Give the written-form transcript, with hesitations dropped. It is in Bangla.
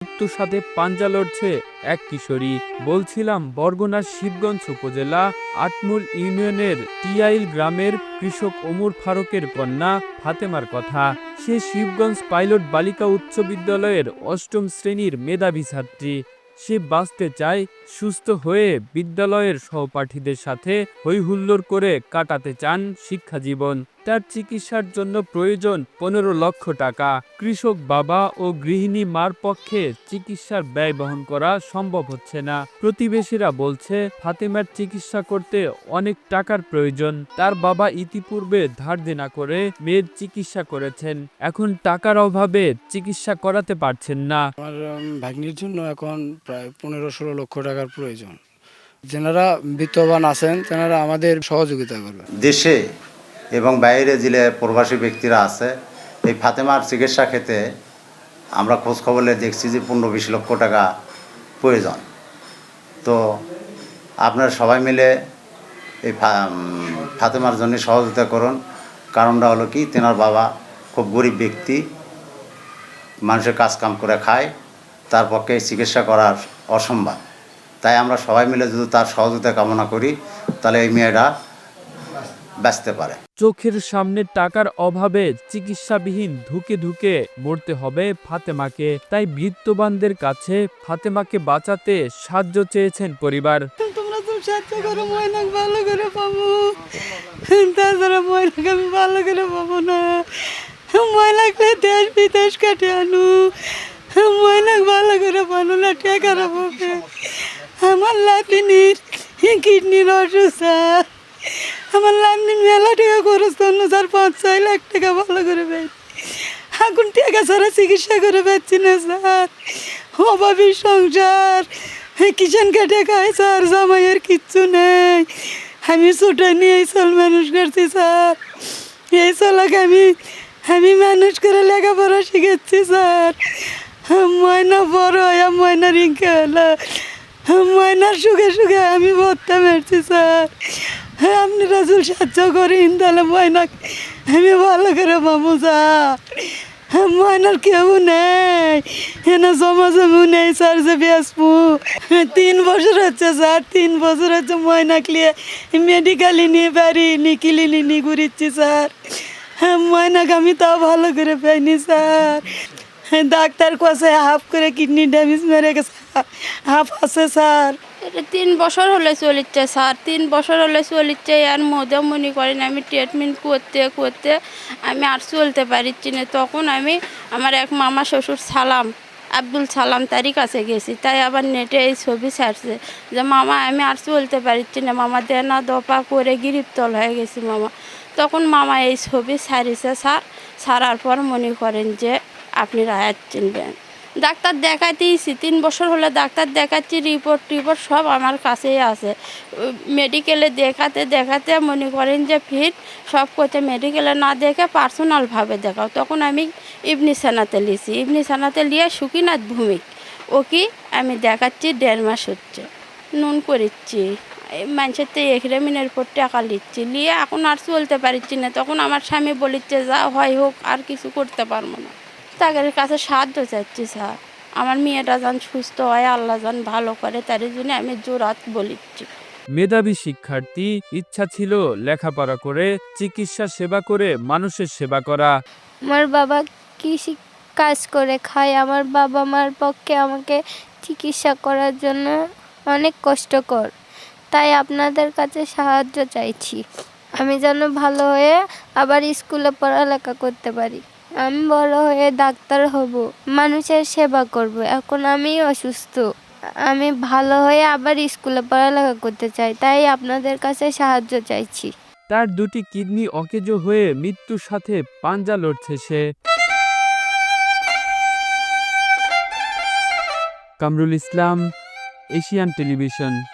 মৃত্যুর সাথে পাঞ্জা লড়ছে এক কিশোরী। বলছিলাম বরগুনার শিবগঞ্জ উপজেলা আটমূল ইউনিয়নের টিয়াইল গ্রামের কৃষক ওমর ফারুকের কন্যা ফাতেমার কথা। সে শিবগঞ্জ পাইলট বালিকা উচ্চ বিদ্যালয়ের অষ্টম শ্রেণীর মেধাবী ছাত্রী। সে বাঁচতে চায়, সুস্থ হয়ে বিদ্যালয়ের সহপাঠীদের সাথে হইহুল্লোড় করে কাটাতে চান শিক্ষা জীবন। তার চিকিৎসার জন্য প্রয়োজন 15 লক্ষ টাকা। কৃষক বাবা ও গৃহিণী মার পক্ষে চিকিৎসার ব্যয় বহন করা সম্ভব হচ্ছে না। প্রতিবেশীরা বলছে ফাতেমার চিকিৎসা করতে অনেক টাকার প্রয়োজন। তার বাবা ইতিপূর্বে ধার দেনা করে মেয়ের চিকিৎসা করেছেন, এখন টাকার অভাবে চিকিৎসা করাতে পারছেন না। আমার ভাগ্নির জন্য এখন প্রায় 15-16 লক্ষ টাকার প্রয়োজন। যারা বিত্তবান আছেন তেনারা আমাদের সহযোগিতা করবে। দেশে এবং বাইরে জেলায় প্রবাসী ব্যক্তিরা আছে, এই ফাতেমার চিকিৎসা ক্ষেত্রে আমরা খোঁজখবরে দেখছি যে 15-20 লক্ষ টাকা প্রয়োজন। তো আপনারা সবাই মিলে এই ফাতেমার জন্য সহযোগিতা করুন। কারণটা হলো কি, তেনার বাবা খুব গরিব ব্যক্তি, মানুষের কাজ কাম করে খায়, তার পক্ষে চিকিৎসা করার অসম্ভব। তাই আমরা সবাই মিলে যদি তার সহযোগিতা কামনা করি, তাহলে এই মেয়েটা বাঁচতে পারে। চোখের সামনে টাকার অভাবে চিকিৎসাবিহীন ধুকে ধুকে মরতে হবে ফাতেমাকে। তাই বিত্তবানদের কাছে ফাতেমাকে বাঁচাতে সাহায্য চেয়েছেন পরিবার। তোমরা তো সাহায্য করো, ময়নাক ভালো করে পাবো, তাছাড়া ময়নাক আমি ভালো করে পাবো না। ময়নাকলে দেশ বিদেশ কাটে আনু, ময়নাক ভালো করে পানো না, টাকার অভাবে আমার লাতিনির কিডনির অসুস্থ। আমার লাতিন মেলা টাকা খরচ করলো, 4-5-6 লাখ টাকা ভালো করে পাই, এখন টাকা ছাড়া চিকিৎসা করে পাচ্ছি না স্যার। অভাবী সংসার, কিষান কেটে খায় স্যার, জামাইয়ের কিচ্ছু নেই। আমি ছোটো নিয়ে এই চল মানুষ করছি স্যার, এই চলাকে আমি মানুষ করে লেখাপড়া শিখেছি স্যার। ময়না বড় হয়, ময়না রিঙ্কা হলো, ময়নার সুখে সুখে আমি ভর্তা মেরছি স্যার। আপনি রাজুল সাহায্য করেন, তাহলে ময়নাকে আমি ভালো করে পাবো স্যার। ময়নার কেউ নেই, এনে জমা জমিও নেই স্যার যে বেসবো। 3 বছর হচ্ছে স্যার, 3 বছর হচ্ছে ময়নাক নিয়ে মেডিকেলে নিয়ে বাড়ি নিকিলিনি নিয়ে ঘুরিচ্ছি স্যার। ময়নাকে আমি তাও ভালো করে পাইনি স্যার। ডাক্তার কাছে হাফ করে কিডনি ড্যামেজ মেরে গেছে, হাফ আছে স্যার। এটা 3 বছর হলে চলিচ্ছে স্যার, 3 বছর হলে চলিচ্ছে। আর মধ্যে মনে করেন আমি ট্রিটমেন্ট করতে করতে আমি আর চলতে পারছি না। তখন আমি আমার এক মামা শ্বশুর আব্দুল সালাম তারই কাছে গেছি। তাই আবার নেটে এই ছবি ছাড়ছে যে মামা আমি আর চলতে পারছি না, মামা দেনা দপা করে গিরিপতল হয়ে গেছি মামা। তখন মামা এই ছবি ছাড়িছে স্যার। ছাড়ার পর মনে করেন যে আপনি রায়াত চিনবেন। ডাক্তার দেখাতেইছি, 3 বছর হলে ডাক্তার দেখাচ্ছি, রিপোর্ট সব আমার কাছেই আছে। মেডিকেলে দেখাতে মনে করেন যে ফিট সব করতে, মেডিকেলে না দেখে পার্সোনালভাবে দেখাও। তখন আমি ইবনি সানাতে লিছি, ইবনি সানাতে লিয়ে সুকিনাথ ভূমিক ও কি আমি দেখাচ্ছি 1.5 মাস হচ্ছে, নুন করিচ্ছি, মানুষের তো এগ্রিমেন্টের উপর টাকা নিচ্ছি, নিয়ে এখন আর চলতে পারছি না। তখন আমার স্বামী বলিচ্ছে যা হয় হোক, আর কিছু করতে পারবো না। তাদের কাছে সাহায্য চাচ্ছি স্যার, আমার মেয়েটা যেন সুস্থ হয়, আল্লাহ যেন ভালো করে, তার জন্য আমি জোরাত বলিচ্ছি। মেধাবী শিক্ষার্থী, ইচ্ছা ছিল লেখাপড়া করে চিকিৎসা সেবা করে মানুষের সেবা করা। আমার বাবা কৃষি কাজ করে খায়, আমার বাবা মার পক্ষে আমাকে চিকিৎসা করার জন্য অনেক কষ্টকর। তাই আপনাদের কাছে সাহায্য চাইছি, আমি যেন ভালো হয়ে আবার স্কুলে পড়ালেখা করতে পারি। আমি বড় হয়ে ডাক্তার হব, মানুষের সেবা করব। এখন আমি অসুস্থ, আমি ভালো হয়ে আবার স্কুলে পড়ালেখা করতে চাই, তাই আপনাদের কাছে সাহায্য চাইছি। তার 2টি কিডনি অকেজো হয়ে মৃত্যুর সাথে পাঞ্জা লড়ছে সে। Kamrul Islam, Asian television.